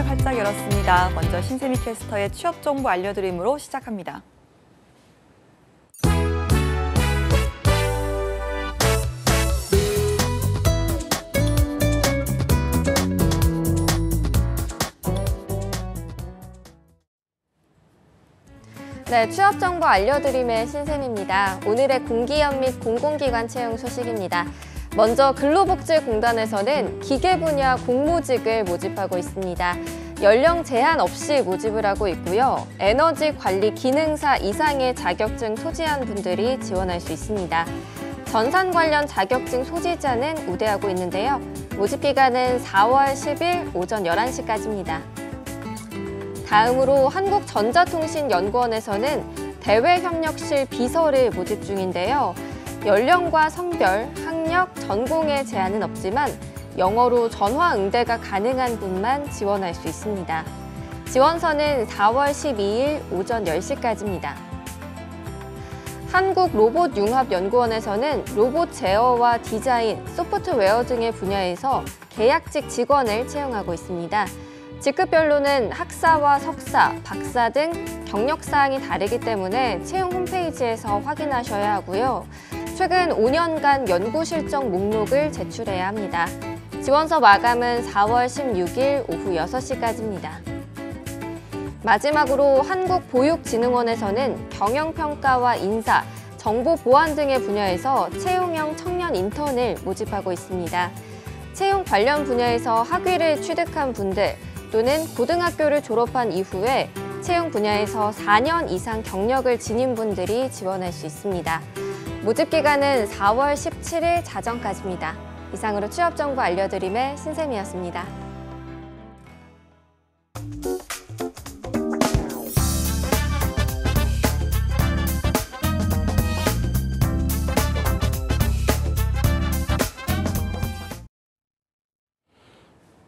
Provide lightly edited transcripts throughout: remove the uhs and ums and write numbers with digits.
활짝 열었습니다. 먼저 신세미 캐스터의 취업 정보 알려드림으로 시작합니다. 네, 취업 정보 알려드림의 신샘입니다. 오늘의 공기업 및 공공기관 채용 소식입니다. 먼저 근로복지공단에서는 기계 분야 공모직을 모집하고 있습니다. 연령 제한 없이 모집을 하고 있고요. 에너지 관리 기능사 이상의 자격증 소지한 분들이 지원할 수 있습니다. 전산 관련 자격증 소지자는 우대하고 있는데요. 모집 기간은 4월 10일 오전 11시까지입니다. 다음으로 한국전자통신연구원에서는 대외협력실 비서를 모집 중인데요. 연령과 성별, 학력, 전공에 제한은 없지만 영어로 전화 응대가 가능한 분만 지원할 수 있습니다. 지원서는 4월 12일 오전 10시까지입니다. 한국로봇융합연구원에서는 로봇 제어와 디자인, 소프트웨어 등의 분야에서 계약직 직원을 채용하고 있습니다. 직급별로는 학사와 석사, 박사 등 경력사항이 다르기 때문에 채용 홈페이지에서 확인하셔야 하고요. 최근 5년간 연구실적 목록을 제출해야 합니다. 지원서 마감은 4월 16일 오후 6시까지입니다. 마지막으로 한국보육진흥원에서는 경영평가와 인사, 정보보안 등의 분야에서 채용형 청년 인턴을 모집하고 있습니다. 채용 관련 분야에서 학위를 취득한 분들, 또는 고등학교를 졸업한 이후에 채용 분야에서 4년 이상 경력을 지닌 분들이 지원할 수 있습니다. 모집 기간은 4월 17일 자정까지입니다. 이상으로 취업 정보 알려드림의 신샘이었습니다.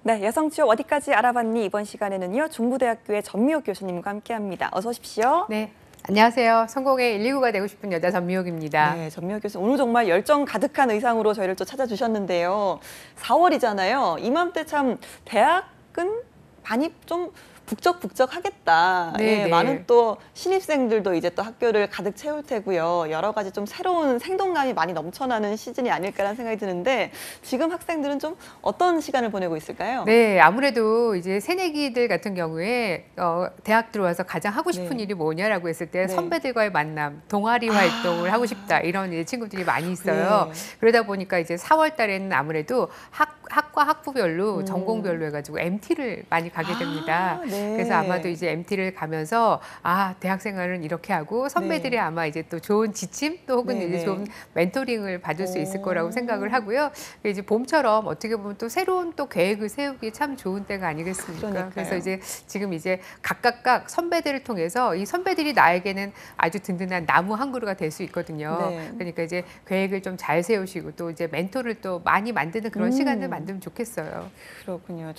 네, 여성 취업 어디까지 알아봤니? 이번 시간에는요, 중부대학교의 전미옥 교수님과 함께합니다. 어서 오십시오. 네, 안녕하세요. 성공의 119가 되고 싶은 여자 전미옥입니다. 네, 전미옥 교수님 오늘 정말 열정 가득한 의상으로 저희를 또 찾아주셨는데요. 4월이잖아요. 이맘때 참 대학은 많이 좀 북적북적하겠다. 네, 예, 네. 많은 또 신입생들도 이제 또 학교를 가득 채울 테고요. 여러 가지 좀 새로운 생동감이 많이 넘쳐나는 시즌이 아닐까라는 생각이 드는데 지금 학생들은 좀 어떤 시간을 보내고 있을까요? 네, 아무래도 이제 새내기들 같은 경우에 대학 들어와서 가장 하고 싶은 네. 일이 뭐냐라고 했을 때 네. 선배들과의 만남, 동아리 활동을 하고 싶다 이런 이제 친구들이 많이 있어요. 네. 그러다 보니까 이제 4월 달에는 아무래도 학과 학부별로 전공별로 해가지고 MT를 많이 가게 됩니다. 네. 그래서 아마도 이제 MT를 가면서 대학 생활은 이렇게 하고 선배들이 네. 아마 이제 또 좋은 지침 또 혹은 네, 이제 네. 좋은 멘토링을 받을 수 있을 오. 거라고 생각을 하고요. 이제 봄처럼 어떻게 보면 또 새로운 또 계획을 세우기 참 좋은 때가 아니겠습니까? 그러니까요. 그래서 이제 지금 이제 각각 선배들을 통해서 이 선배들이 나에게는 아주 든든한 나무 한 그루가 될 수 있거든요. 네. 그러니까 이제 계획을 좀 잘 세우시고 또 이제 멘토를 또 많이 만드는 그런 시간을 만들면 좋겠어요. 그렇군요.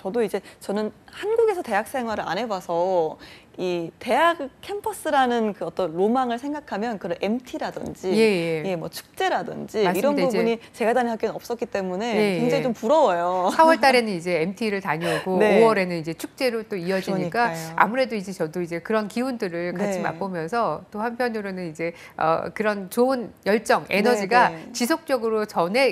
저는 한국에서 대학 생활을 안 해봐서 이 대학 캠퍼스라는 그 어떤 로망을 생각하면 그런 MT라든지 뭐 축제라든지 맞습니다. 이런 부분이 제가 다니는 학교는 없었기 때문에 굉장히 좀 부러워요. 4월 달에는 이제 MT를 다녀오고 네. 5월에는 이제 축제로 또 이어지니까 그러니까요. 아무래도 이제 저도 이제 그런 기운들을 같이 네. 맛보면서 또 한편으로는 이제 그런 좋은 열정, 에너지가 네, 네. 지속적으로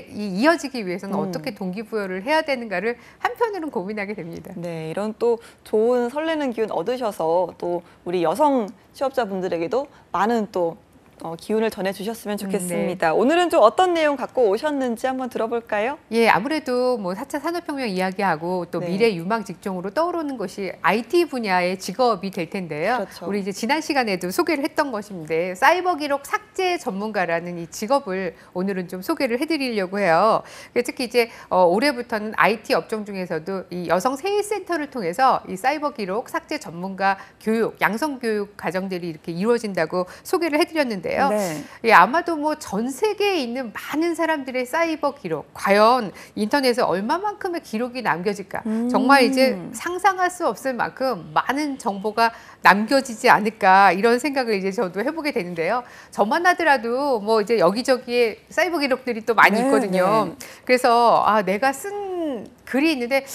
이어지기 위해서는 어떻게 동기부여를 해야 되는가를 한편으로는 고민하게 됩니다. 네, 이런 또 좋은 설레는 기운 얻으셔서 또 우리 여성 취업자분들에게도 많은 또 기운을 전해주셨으면 좋겠습니다. 네. 오늘은 좀 어떤 내용 갖고 오셨는지 한번 들어볼까요? 예, 아무래도 뭐 4차 산업혁명 이야기하고 또 네. 미래 유망 직종으로 떠오르는 것이 IT 분야의 직업이 될 텐데요. 그렇죠. 우리 이제 지난 시간에도 소개를 했던 것인데 사이버 기록 삭제 전문가라는 이 직업을 오늘은 좀 소개를 해드리려고 해요. 특히 이제 올해부터는 IT 업종 중에서도 이 여성 세일센터를 통해서 이 사이버 기록 삭제 전문가 교육, 양성 교육 과정들이 이렇게 이루어진다고 소개를 해드렸는데. 네. 예, 아마도 뭐 전 세계에 있는 많은 사람들의 사이버 기록, 과연 인터넷에 얼마만큼의 기록이 남겨질까? 정말 이제 상상할 수 없을 만큼 많은 정보가 남겨지지 않을까 이런 생각을 이제 저도 해보게 되는데요. 저만 하더라도 뭐 이제 여기저기에 사이버 기록들이 또 많이 네, 있거든요. 네. 그래서 내가 쓴 글이 있는데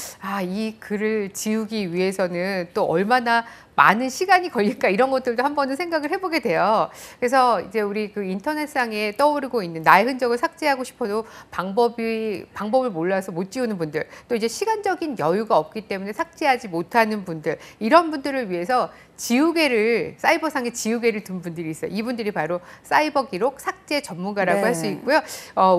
이 글을 지우기 위해서는 또 얼마나 많은 시간이 걸릴까 이런 것들도 한 번은 생각을 해보게 돼요. 그래서 이제 우리 그 인터넷상에 떠오르고 있는 나의 흔적을 삭제하고 싶어도 방법을 몰라서 못 지우는 분들, 또 이제 시간적인 여유가 없기 때문에 삭제하지 못하는 분들, 이런 분들을 위해서 사이버상에 지우개를 둔 분들이 있어요. 이분들이 바로 사이버 기록 삭제 전문가라고 할 수 있고요.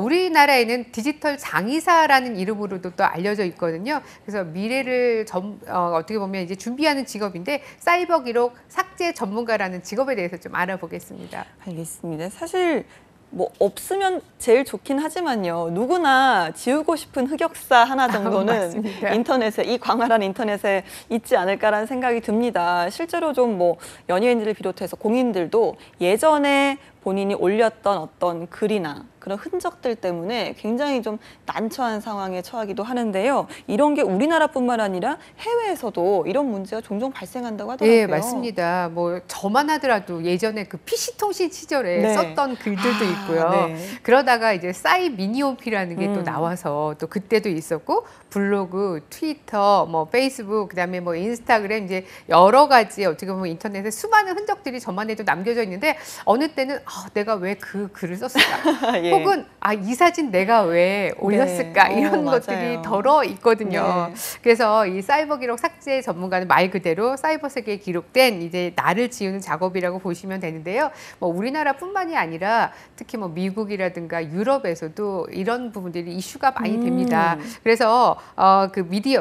우리나라에는 디지털 장의사라는 이름으로도 또 알려져 있거든요. 그래서 미래를 어떻게 보면 이제 준비하는 직업인데 사이버 기록 삭제 전문가라는 직업에 대해서 좀 알아보겠습니다. 알겠습니다. 사실 뭐 없으면 제일 좋긴 하지만요. 누구나 지우고 싶은 흑역사 하나 정도는 인터넷에, 이 광활한 인터넷에 있지 않을까라는 생각이 듭니다. 실제로 좀 뭐 연예인들을 비롯해서 공인들도 예전에 본인이 올렸던 어떤 글이나 그런 흔적들 때문에 굉장히 좀 난처한 상황에 처하기도 하는데요. 이런 게 우리나라뿐만 아니라 해외에서도 이런 문제가 종종 발생한다고 하더라고요. 네, 맞습니다. 뭐 저만 하더라도 예전에 그 PC 통신 시절에 썼던 글들도 있고요. 그러다가 이제 미니홈피라는 게 또 나와서 또 그때도 있었고, 블로그, 트위터, 뭐 페이스북, 그다음에 뭐 인스타그램, 이제 여러 가지 어떻게 보면 인터넷에 수많은 흔적들이 저만 해도 남겨져 있는데, 어느 때는 내가 왜 그 글을 썼을까? 혹은 이 사진 내가 왜 올렸을까? 이런 것들이 덜어 있거든요. 그래서 이 사이버 기록 삭제 전문가는 말 그대로 사이버 세계에 기록된 이제 나를 지우는 작업이라고 보시면 되는데요. 뭐 우리나라뿐만이 아니라 특히 뭐 미국이라든가 유럽에서도 이런 부분들이 이슈가 많이 됩니다. 그래서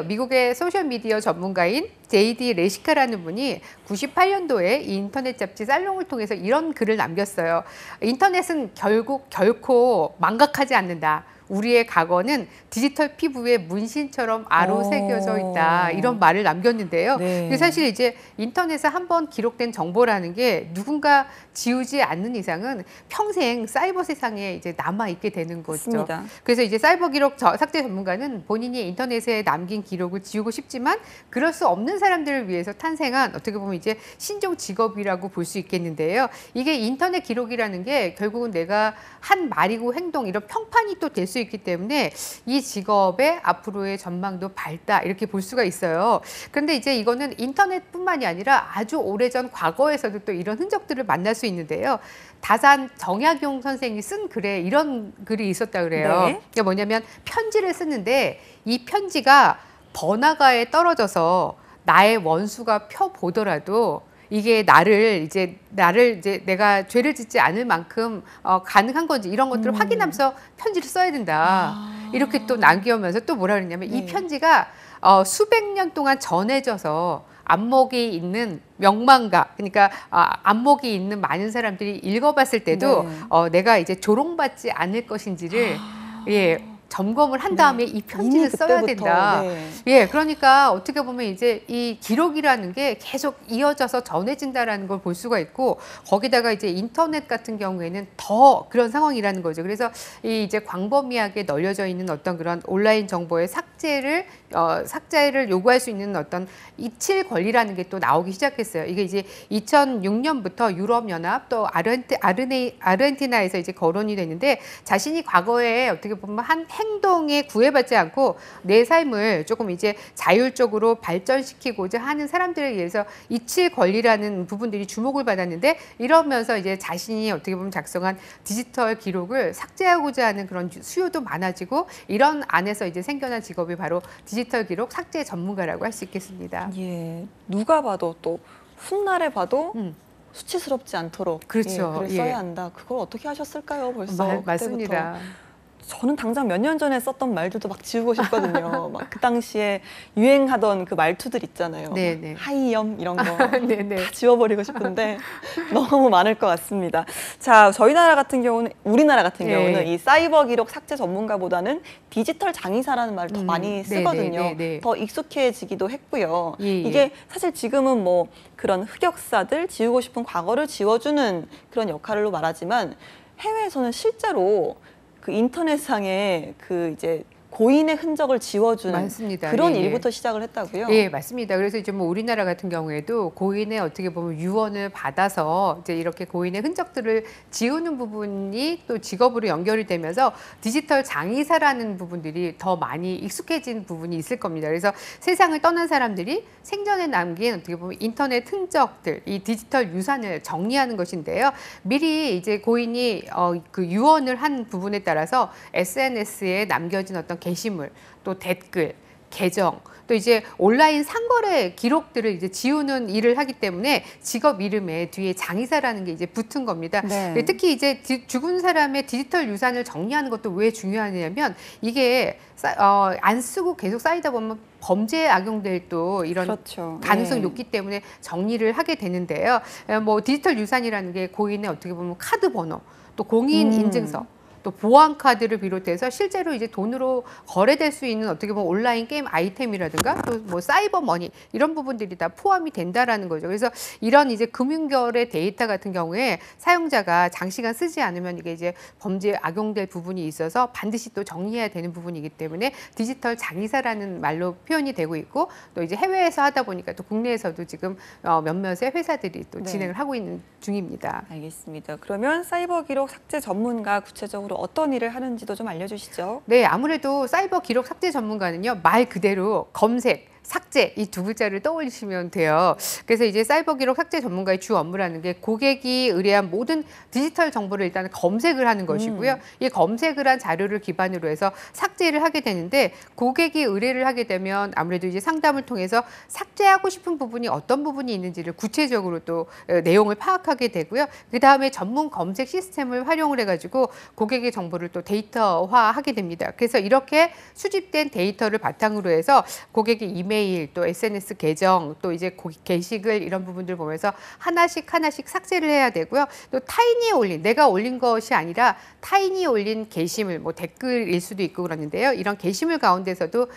미국의 소셜 미디어 전문가인 JD 레시카라는 분이 98년도에 이 인터넷 잡지 살롱을 통해서 이런 글을 남겼어요. 인터넷은 결코 망각하지 않는다. 우리의 과거는 디지털 피부에 문신처럼 새겨져 있다. 이런 말을 남겼는데요. 사실 이제 인터넷에 한번 기록된 정보라는 게 누군가 지우지 않는 이상은 평생 사이버 세상에 이제 남아 있게 되는 거죠. 맞습니다. 그래서 이제 사이버 기록 삭제 전문가는 본인이 인터넷에 남긴 기록을 지우고 싶지만 그럴 수 없는 사람들을 위해서 탄생한 어떻게 보면 이제 신종 직업이라고 볼 수 있겠는데요. 이게 인터넷 기록이라는 게 결국은 내가 한 말이고 행동, 이런 평판이 또 될 수 있기 때문에 이 직업의 앞으로의 전망도 밝다, 이렇게 볼 수가 있어요. 그런데 이제 이거는 인터넷뿐만이 아니라 아주 오래전 과거에서도 또 이런 흔적들을 만날 수 있는데요. 다산 정약용 선생이 쓴 글에 이런 글이 있었다 그래요. 그게 뭐냐면 편지를 쓰는데 이 편지가 번화가에 떨어져서 나의 원수가 펴보더라도 이게 나를 이제 내가 죄를 짓지 않을 만큼 가능한 건지 이런 것들을 확인하면서 편지를 써야 된다. 이렇게 또 남기면서 또 뭐라 그랬냐면 이 편지가 수백 년 동안 전해져서 안목이 있는 명망가, 그러니까 안목이 있는 많은 사람들이 읽어봤을 때도 내가 이제 조롱받지 않을 것인지를 점검을 한 다음에 이 편지를 써야 된다. 그러니까 어떻게 보면 이제 이 기록이라는 게 계속 이어져서 전해진다라는 걸 볼 수가 있고, 거기다가 이제 인터넷 같은 경우에는 더 그런 상황이라는 거죠. 그래서 이 이제 광범위하게 널려져 있는 어떤 그런 온라인 정보의 삭제를 요구할 수 있는 어떤 이칠 권리라는 게 또 나오기 시작했어요. 이게 이제 2006년부터 유럽연합 또 아르헨티나에서 이제 거론이 됐는데, 자신이 과거에 어떻게 보면 한 행동에 구애받지 않고 내 삶을 조금 이제 자율적으로 발전시키고자 하는 사람들에 의해서 이칠 권리라는 부분들이 주목을 받았는데, 이러면서 이제 자신이 어떻게 보면 작성한 디지털 기록을 삭제하고자 하는 그런 수요도 많아지고, 이런 안에서 이제 생겨난 직업이 바로 디지털 기록 삭제 전문가라고 할 수 있겠습니다. 누가 봐도 또 훗날에 봐도 수치스럽지 않도록 글을 써야 한다. 그걸 어떻게 하셨을까요? 벌써 맞습니다. 그때부터. 저는 당장 몇 년 전에 썼던 말들도 막 지우고 싶거든요. 막 그 당시에 유행하던 그 말투들 있잖아요. 하이염 이런 거 다 지워버리고 싶은데 너무 많을 것 같습니다. 자, 우리나라 같은 경우는 이 사이버 기록 삭제 전문가보다는 디지털 장의사라는 말을 더 많이 쓰거든요. 더 익숙해지기도 했고요. 이게 사실 지금은 뭐 그런 흑역사들, 지우고 싶은 과거를 지워주는 그런 역할로 말하지만, 해외에서는 실제로 그 인터넷상에 그 이제 고인의 흔적을 지워주는 맞습니다. 그런 예, 일부터 시작을 했다고요? 예, 맞습니다. 그래서 이제 뭐 우리나라 같은 경우에도 고인의 어떻게 보면 유언을 받아서 이제 이렇게 고인의 흔적들을 지우는 부분이 또 직업으로 연결이 되면서 디지털 장의사라는 부분들이 더 많이 익숙해진 부분이 있을 겁니다. 그래서 세상을 떠난 사람들이 생전에 남긴 어떻게 보면 인터넷 흔적들, 이 디지털 유산을 정리하는 것인데요. 미리 이제 고인이 그 유언을 한 부분에 따라서 SNS에 남겨진 어떤 게시물, 또 댓글, 계정, 또 이제 온라인 상거래 기록들을 이제 지우는 일을 하기 때문에 직업 이름에 뒤에 장의사라는 게 이제 붙은 겁니다. 네. 특히 이제 죽은 사람의 디지털 유산을 정리하는 것도 왜 중요하냐면 이게 안 쓰고 계속 쌓이다 보면 범죄에 악용될 또 이런 그렇죠. 가능성이 네. 높기 때문에 정리를 하게 되는데요. 뭐 디지털 유산이라는 게 고인의 어떻게 보면 카드 번호, 또 공인 인증서, 또 보안카드를 비롯해서 실제로 이제 돈으로 거래될 수 있는 어떻게 보면 온라인 게임 아이템이라든가 또 뭐 사이버 머니 이런 부분들이 다 포함이 된다라는 거죠. 그래서 이런 이제 금융결의 데이터 같은 경우에 사용자가 장시간 쓰지 않으면 이게 이제 범죄에 악용될 부분이 있어서 반드시 또 정리해야 되는 부분이기 때문에 디지털 장의사라는 말로 표현이 되고 있고 또 이제 해외에서 하다 보니까 또 국내에서도 지금 몇몇의 회사들이 또 네. 진행을 하고 있는 중입니다. 알겠습니다. 그러면 사이버 기록 삭제 전문가 구체적으로 어떤 일을 하는지도 좀 알려주시죠. 네, 아무래도 사이버 기록 삭제 전문가는요, 말 그대로 검색, 삭제 이 두 글자를 떠올리시면 돼요. 그래서 이제 사이버 기록 삭제 전문가의 주 업무라는 게 고객이 의뢰한 모든 디지털 정보를 일단 검색을 하는 것이고요. 이 검색을 한 자료를 기반으로 해서 삭제를 하게 되는데 고객이 의뢰를 하게 되면 아무래도 이제 상담을 통해서 삭제하고 싶은 부분이 어떤 부분이 있는지를 구체적으로 또 내용을 파악하게 되고요. 그 다음에 전문 검색 시스템을 활용을 해가지고 고객의 정보를 또 데이터화하게 됩니다. 그래서 이렇게 수집된 데이터를 바탕으로 해서 고객의 이메일, 또 SNS 계정, 또 이제 게시글 이런 부분들 보면서 하나씩 삭제를 해야 되고요. 또 타인이 올린, 내가 올린 것이 아니라 타인이 올린 게시물, 뭐 댓글일 수도 있고 그러는데요. 이런 게시물 가운데서도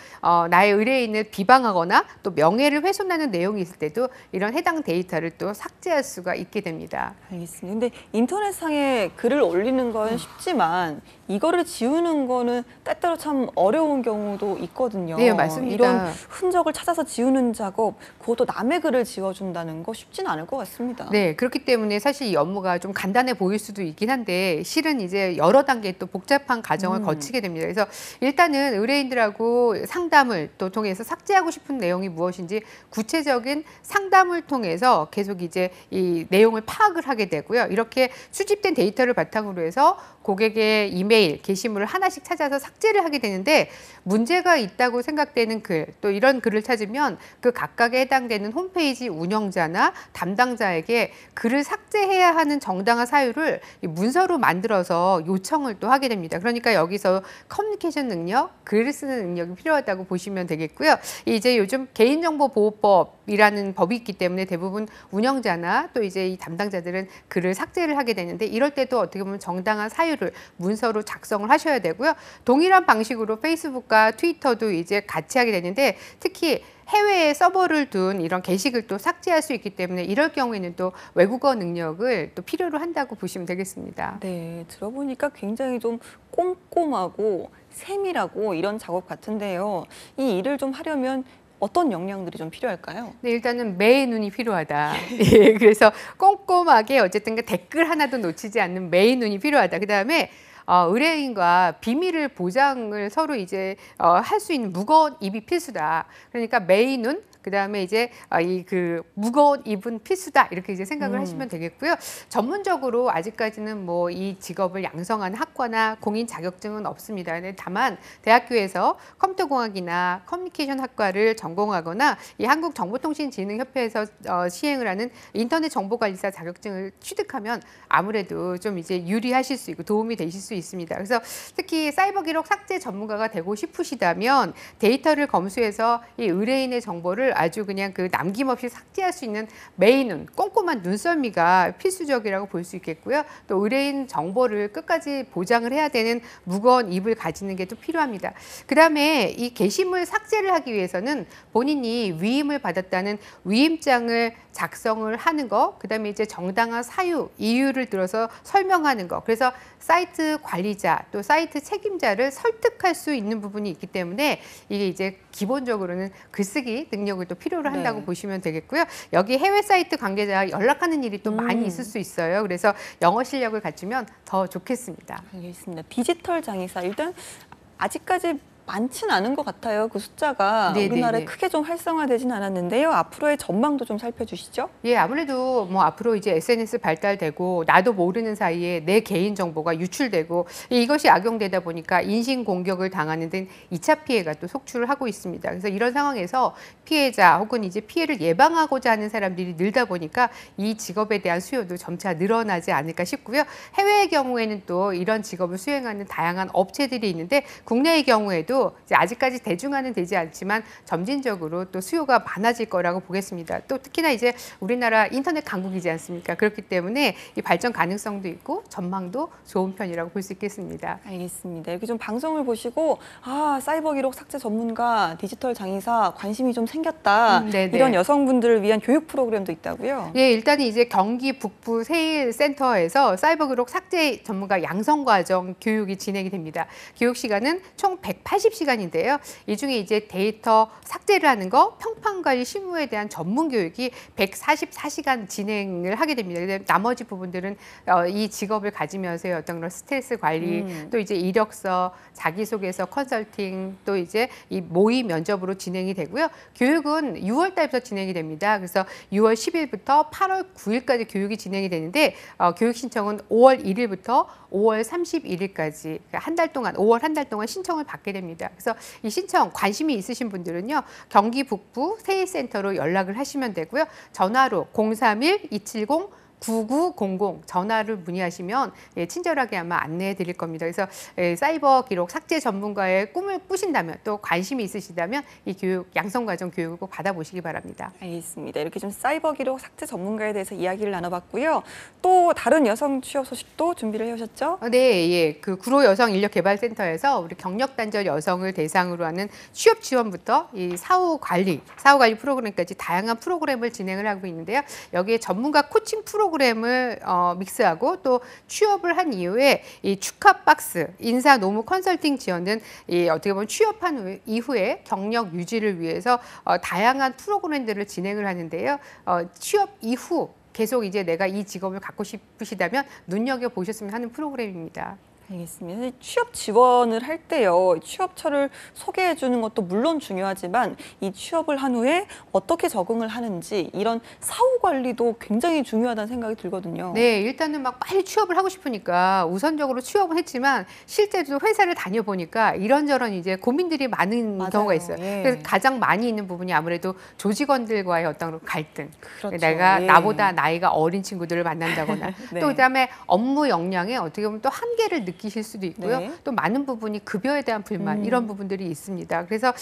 나의 의뢰인을 비방하거나 또 명예를 훼손하는 내용이 있을 때도 이런 해당 데이터를 또 삭제할 수가 있게 됩니다. 알겠습니다. 근데 인터넷상에 글을 올리는 건 쉽지만 이거를 지우는 거는 때때로 참 어려운 경우도 있거든요. 네, 맞습니다. 이런 흔적을 찾아서 지우는 작업, 그것도 남의 글을 지워준다는 거 쉽지는 않을 것 같습니다. 네, 그렇기 때문에 사실 이 업무가 좀 간단해 보일 수도 있긴 한데 실은 이제 여러 단계 또 복잡한 과정을 거치게 됩니다. 그래서 일단은 의뢰인들하고 상담을 또 통해서 삭제하고 싶은 내용이 무엇인지 구체적인 상담을 통해서 계속 이제 이 내용을 파악을 하게 되고요. 이렇게 수집된 데이터를 바탕으로 해서 고객의 이메일, 게시물을 하나씩 찾아서 삭제를 하게 되는데 문제가 있다고 생각되는 글, 또 이런 글을 찾으면 그 각각에 해당되는 홈페이지 운영자나 담당자에게 글을 삭제해야 하는 정당한 사유를 문서로 만들어서 요청을 또 하게 됩니다. 그러니까 여기서 커뮤니케이션 능력, 글을 쓰는 능력이 필요하다고 보시면 되겠고요. 이제 요즘 개인정보보호법이라는 법이 있기 때문에 대부분 운영자나 또 이제 이 담당자들은 글을 삭제를 하게 되는데 이럴 때도 어떻게 보면 정당한 사유를 문서로 작성을 하셔야 되고요. 동일한 방식으로 페이스북과 트위터도 이제 같이 하게 되는데 특히 해외에 서버를 둔 이런 게시글도 삭제할 수 있기 때문에 이럴 경우에는 또 외국어 능력을 또 필요로 한다고 보시면 되겠습니다. 네, 들어보니까 굉장히 좀 꼼꼼하고 세밀하고 이런 작업 같은데요. 이 일을 좀 하려면 어떤 역량들이 좀 필요할까요? 네, 일단은 매의 눈이 필요하다. 예, 그래서 꼼꼼하게 어쨌든 그 댓글 하나도 놓치지 않는 매의 눈이 필요하다. 그다음에 의뢰인과 비밀을 보장을 서로 이제 할 수 있는 무거운 입이 필수다. 그러니까 매의 눈, 그다음에 이제 이 그 무거운 입은 필수다 이렇게 이제 생각을 하시면 되겠고요. 전문적으로 아직까지는 뭐 이 직업을 양성한 학과나 공인 자격증은 없습니다. 다만 대학교에서 컴퓨터공학이나 커뮤니케이션 학과를 전공하거나 이 한국정보통신진흥협회에서 시행을 하는 인터넷 정보관리사 자격증을 취득하면 아무래도 좀 이제 유리하실 수 있고 도움이 되실 수 있습니다. 그래서 특히 사이버 기록 삭제 전문가가 되고 싶으시다면 데이터를 검수해서 이 의뢰인의 정보를 지갑을 아주 그냥 그 남김없이 삭제할 수 있는 메인눈, 꼼꼼한 눈썰미가 필수적이라고 볼 수 있겠고요. 또 의뢰인 정보를 끝까지 보장을 해야 되는 무거운 입을 가지는 게 또 필요합니다. 그다음에 이 게시물 삭제를 하기 위해서는 본인이 위임을 받았다는 위임장을 작성을 하는 거, 그다음에 이제 정당한 사유, 이유를 들어서 설명하는 거. 그래서 사이트 관리자 또 사이트 책임자를 설득할 수 있는 부분이 있기 때문에 이게 이제 기본적으로는 글쓰기 능력을 또 필요로 한다고 보시면 되겠고요. 여기 해외 사이트 관계자와 연락하는 일이 또 많이 있을 수 있어요. 그래서 영어 실력을 갖추면 더 좋겠습니다. 알겠습니다. 디지털 장의사 일단 아직까지 많진 않은 것 같아요. 그 숫자가 우리나라에 크게 좀 활성화되진 않았는데요. 앞으로의 전망도 좀 살펴주시죠. 예, 아무래도 뭐 앞으로 이제 SNS 발달되고 나도 모르는 사이에 내 개인 정보가 유출되고 이것이 악용되다 보니까 인신 공격을 당하는 등 2차 피해가 또 속출을 하고 있습니다. 그래서 이런 상황에서 피해자 혹은 이제 피해를 예방하고자 하는 사람들이 늘다 보니까 이 직업에 대한 수요도 점차 늘어나지 않을까 싶고요. 해외의 경우에는 또 이런 직업을 수행하는 다양한 업체들이 있는데 국내의 경우에도 이제 아직까지 대중화는 되지 않지만 점진적으로 또 수요가 많아질 거라고 보겠습니다. 또 특히나 이제 우리나라 인터넷 강국이지 않습니까? 그렇기 때문에 이 발전 가능성도 있고 전망도 좋은 편이라고 볼 수 있겠습니다. 알겠습니다. 이렇게 좀 방송을 보시고 사이버 기록 삭제 전문가, 디지털 장의사 관심이 좀 생겼다. 이런 여성분들을 위한 교육 프로그램도 있다고요? 예, 일단 이제 경기 북부 세일센터에서 사이버 기록 삭제 전문가 양성 과정 교육이 진행이 됩니다. 교육 시간은 총 180시간인데요. 이 중에 이제 데이터 삭제를 하는 거, 평판 관리 실무에 대한 전문 교육이 144시간 진행을 하게 됩니다. 근데 나머지 부분들은 이 직업을 가지면서의 어떤 그런 스트레스 관리, 또 이제 이력서, 자기소개서, 컨설팅, 또 이제 이 모의 면접으로 진행이 되고요. 교육은 6월 달부터 진행이 됩니다. 그래서 6월 10일부터 8월 9일까지 교육이 진행이 되는데 교육 신청은 5월 1일부터 5월 31일까지 한 달 동안 5월 한 달 동안 신청을 받게 됩니다. 그래서 이 신청 관심이 있으신 분들은요. 경기 북부 세일센터로 연락을 하시면 되고요. 전화로 031-270-9900 전화를 문의하시면 친절하게 아마 안내해 드릴 겁니다. 그래서 사이버 기록 삭제 전문가의 꿈을 꾸신다면 또 관심이 있으시다면 이 교육, 양성과정 교육을 꼭 받아보시기 바랍니다. 알겠습니다. 이렇게 좀 사이버 기록 삭제 전문가에 대해서 이야기를 나눠봤고요. 또 다른 여성 취업 소식도 준비를 해오셨죠? 네, 예. 그 구로 여성 인력 개발센터에서 우리 경력 단절 여성을 대상으로 하는 취업 지원부터 이 사후 관리 프로그램까지 다양한 프로그램을 진행을 하고 있는데요. 여기에 전문가 코칭 프로그램을 믹스하고 또 취업을 한 이후에 이 축하 박스, 인사 노무 컨설팅 지원 등 이 어떻게 보면 취업한 이후에 경력 유지를 위해서 다양한 프로그램들을 진행을 하는데요. 취업 이후 계속 이제 내가 이 직업을 갖고 싶으시다면 눈여겨보셨으면 하는 프로그램입니다. 알겠습니다. 취업 지원을 할 때요. 취업처를 소개해 주는 것도 물론 중요하지만 이 취업을 한 후에 어떻게 적응을 하는지 이런 사후 관리도 굉장히 중요하다는 생각이 들거든요. 네, 일단은 막 빨리 취업을 하고 싶으니까 우선적으로 취업을 했지만 실제로 회사를 다녀보니까 이런저런 이제 고민들이 많은 경우가 있어요. 그래서 가장 많이 있는 부분이 아무래도 조직원들과의 어떤 갈등. 그렇죠. 내가 나보다 나이가 어린 친구들을 만난다거나 또 그다음에 업무 역량에 어떻게 보면 또 한계를 느끼실 수도 있고요. 또 많은 부분이 급여에 대한 불만 이런 부분들이 있습니다. 그래서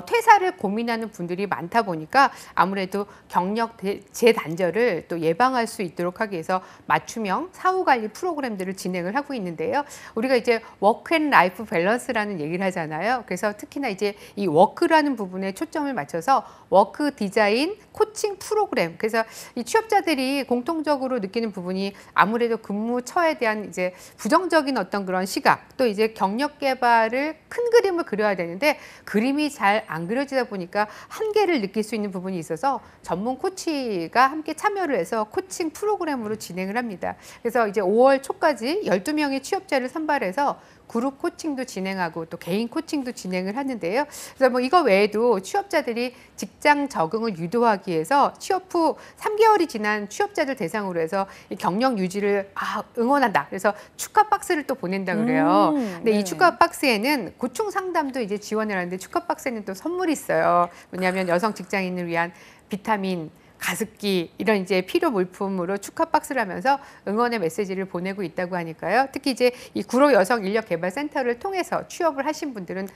퇴사를 고민하는 분들이 많다 보니까 아무래도 경력 재단절을 또 예방할 수 있도록 하기 위해서 맞춤형 사후관리 프로그램들을 진행을 하고 있는데요. 우리가 이제 워크 앤 라이프 밸런스라는 얘기를 하잖아요. 그래서 특히나 이제 이 워크라는 부분에 초점을 맞춰서 워크 디자인 코칭 프로그램. 그래서 이 취업자들이 공통적으로 느끼는 부분이 아무래도 근무처에 대한 이제 부정적인 어떤 그런 시각, 또 이제 경력 개발을 큰 그림을 그려야 되는데 그림이 잘 안 그려지다 보니까 한계를 느낄 수 있는 부분이 있어서 전문 코치가 함께 참여를 해서 코칭 프로그램으로 진행을 합니다. 그래서 이제 5월 초까지 12명의 취업자를 선발해서 그룹 코칭도 진행하고 또 개인 코칭도 진행을 하는데요. 그래서 뭐 이거 외에도 취업자들이 직장 적응을 유도하기 위해서 취업 후 3개월이 지난 취업자들 대상으로 해서 이 경력 유지를 응원한다. 그래서 축하 박스를 또 보낸다 그래요. 근데 이 축하 박스에는 고충 상담도 이제 지원을 하는데 축하 박스에는 또 선물이 있어요. 왜냐하면 여성 직장인을 위한 비타민, 가습기 이런 이제 필요 물품으로 축하 박스를 하면서 응원의 메시지를 보내고 있다고 하니까요. 특히 이제 이 구로 여성 인력 개발 센터를 통해서 취업을 하신 분들은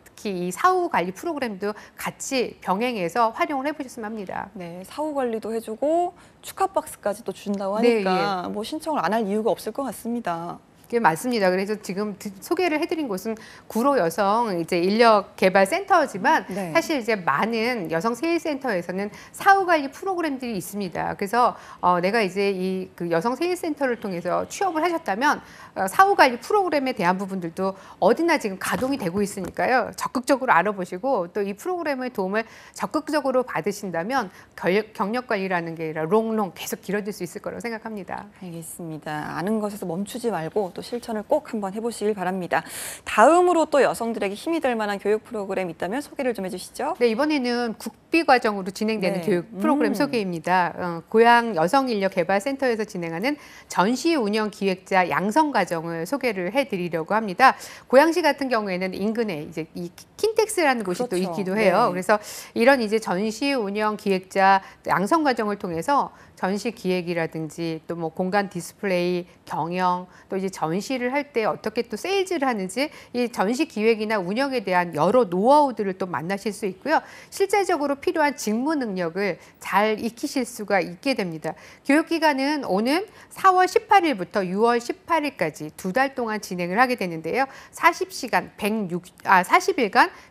특히 이 사후 관리 프로그램도 같이 병행해서 활용을 해보셨으면 합니다. 네, 사후 관리도 해주고 축하 박스까지 또 준다고 하니까 네, 예. 뭐 신청을 안 할 이유가 없을 것 같습니다. 예, 맞습니다. 그래서 지금 소개를 해드린 곳은 구로 여성 이제 인력 개발 센터지만 네. 사실 이제 많은 여성 세일 센터에서는 사후 관리 프로그램들이 있습니다. 그래서 내가 이제 이 그 여성 세일 센터를 통해서 취업을 하셨다면 사후 관리 프로그램에 대한 부분들도 어디나 지금 가동이 되고 있으니까요. 적극적으로 알아보시고 또 이 프로그램의 도움을 적극적으로 받으신다면 경력 관리라는 게 아니라 롱롱 계속 길어질 수 있을 거라고 생각합니다. 알겠습니다. 아는 것에서 멈추지 말고 또 실천을 꼭 한번 해보시길 바랍니다. 다음으로 또 여성들에게 힘이 될 만한 교육 프로그램 있다면 소개를 좀 해주시죠. 네, 이번에는 국비 과정으로 진행되는 네. 교육 프로그램 소개입니다. 고양 여성인력개발센터에서 진행하는 전시 운영 기획자 양성 과정을 소개를 해드리려고 합니다. 고양시 같은 경우에는 인근에 이제 이 킨텍스라는 곳이 그렇죠. 또 있기도 해요. 네. 그래서 이런 이제 전시 운영 기획자 양성 과정을 통해서 전시 기획이라든지 또 뭐 공간 디스플레이, 경영, 또 이제 전시를 할 때 어떻게 또 세일즈를 하는지 이 전시 기획이나 운영에 대한 여러 노하우들을 또 만나실 수 있고요. 실제적으로 필요한 직무 능력을 잘 익히실 수가 있게 됩니다. 교육 기간은 오는 4월 18일부터 6월 18일까지 2달 동안 진행을 하게 되는데요. 40일간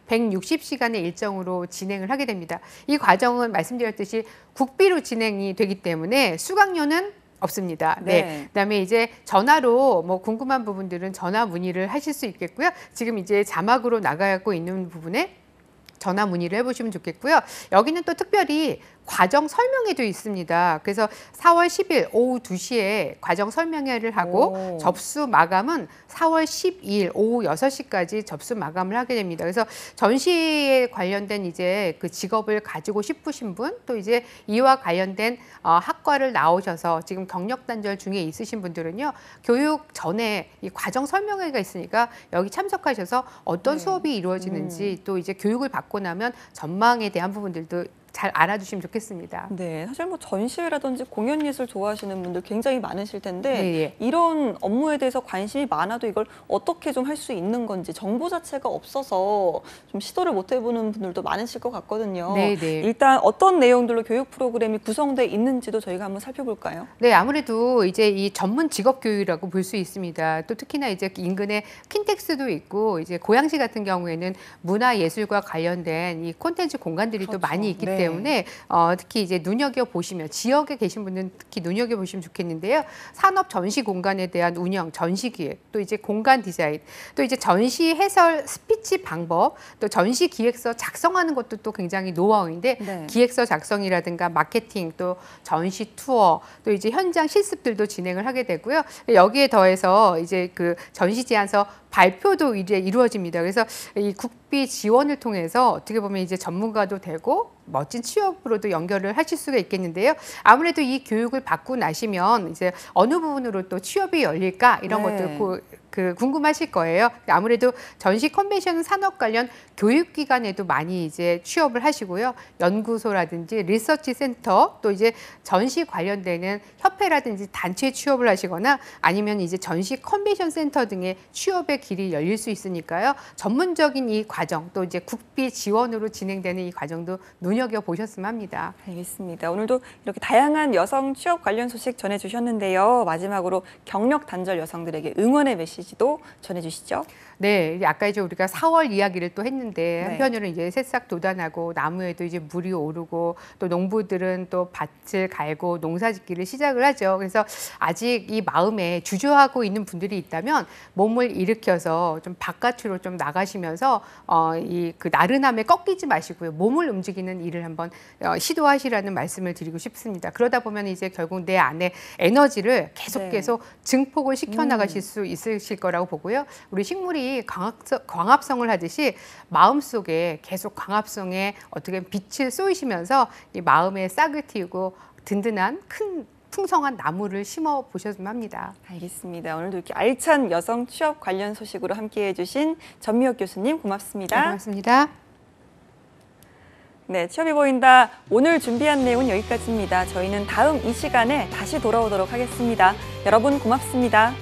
160시간의 일정으로 진행을 하게 됩니다. 이 과정은 말씀드렸듯이 국비로 진행이 되기 때문에 수강료는 없습니다. 네. 네. 그다음에 이제 전화로 뭐 궁금한 부분들은 전화 문의를 하실 수 있겠고요. 지금 이제 자막으로 나가고 있는 부분에 전화 문의를 해보시면 좋겠고요. 여기는 또 특별히 과정 설명회도 있습니다. 그래서 4월 10일 오후 2시에 과정 설명회를 하고 접수 마감은 4월 12일 오후 6시까지 접수 마감을 하게 됩니다. 그래서 전시에 관련된 이제 그 직업을 가지고 싶으신 분, 또 이제 이와 관련된 학과를 나오셔서 지금 경력 단절 중에 있으신 분들은요, 교육 전에 이 과정 설명회가 있으니까 여기 참석하셔서 어떤 수업이 이루어지는지 또 이제 교육을 받고 나면 전망에 대한 부분들도 잘 알아주시면 좋겠습니다. 네, 사실 뭐 전시회라든지 공연 예술 좋아하시는 분들 굉장히 많으실 텐데 네. 이런 업무에 대해서 관심이 많아도 이걸 어떻게 좀 할 수 있는 건지 정보 자체가 없어서 좀 시도를 못 해보는 분들도 많으실 것 같거든요. 네. 일단 어떤 내용들로 교육 프로그램이 구성돼 있는지도 저희가 한번 살펴볼까요? 네, 아무래도 이제 이 전문 직업 교육이라고 볼 수 있습니다. 또 특히나 이제 인근에 킨텍스도 있고 이제 고양시 같은 경우에는 문화예술과 관련된 이 콘텐츠 공간들이 그렇죠. 또 많이 있기 네. 때문에 특히 이제 눈여겨보시면 지역에 계신 분들은 특히 눈여겨보시면 좋겠는데요. 산업 전시 공간에 대한 운영, 전시 기획, 또 이제 공간 디자인, 또 이제 전시 해설 스피치 방법, 또 전시 기획서 작성하는 것도 또 굉장히 노하우인데 네. 기획서 작성이라든가 마케팅, 또 전시 투어, 또 이제 현장 실습들도 진행을 하게 되고요. 여기에 더해서 이제 그 전시 제안서 발표도 이제 이루어집니다. 그래서 이 국비 지원을 통해서 어떻게 보면 이제 전문가도 되고 멋진 취업으로도 연결을 하실 수가 있겠는데요. 아무래도 이 교육을 받고 나시면 이제 어느 부분으로 또 취업이 열릴까 이런 네. 것들 궁금하실 거예요. 아무래도 전시 컨벤션 산업 관련 교육기관에도 많이 이제 취업을 하시고요. 연구소라든지 리서치 센터, 또 이제 전시 관련되는 협회라든지 단체에 취업을 하시거나 아니면 이제 전시 컨벤션 센터 등의 취업의 길이 열릴 수 있으니까요. 전문적인 이 과정, 또 이제 국비 지원으로 진행되는 이 과정도 눈여겨보셨으면 합니다. 알겠습니다. 오늘도 이렇게 다양한 여성 취업 관련 소식 전해주셨는데요. 마지막으로 경력 단절 여성들에게 응원의 메시지도 전해주시죠. 네, 아까 이제 우리가 4월 이야기를 또 했는데 한편으로는 이제 새싹 돋아나고 나무에도 이제 물이 오르고 또 농부들은 또 밭을 갈고 농사짓기를 시작을 하죠. 그래서 아직 이 마음에 주저하고 있는 분들이 있다면 몸을 일으켜서 좀 바깥으로 좀 나가시면서 이 그 나른함에 꺾이지 마시고요. 몸을 움직이는 일을 한번 시도하시라는 말씀을 드리고 싶습니다. 그러다 보면 이제 결국 내 안에 에너지를 계속 증폭을 시켜나가실 수 있으실 거라고 보고요. 우리 식물이 광합성을 하듯이 마음속에 계속 광합성에 어떻게 빛을 쏘이시면서 이 마음에 싹을 틔우고 든든한 큰 풍성한 나무를 심어 보셨으면 합니다. 알겠습니다. 오늘도 이렇게 알찬 여성 취업 관련 소식으로 함께해 주신 전미옥 교수님 고맙습니다. 네, 고맙습니다. 네, 취업이 보인다. 오늘 준비한 내용은 여기까지입니다. 저희는 다음 이 시간에 다시 돌아오도록 하겠습니다. 여러분 고맙습니다.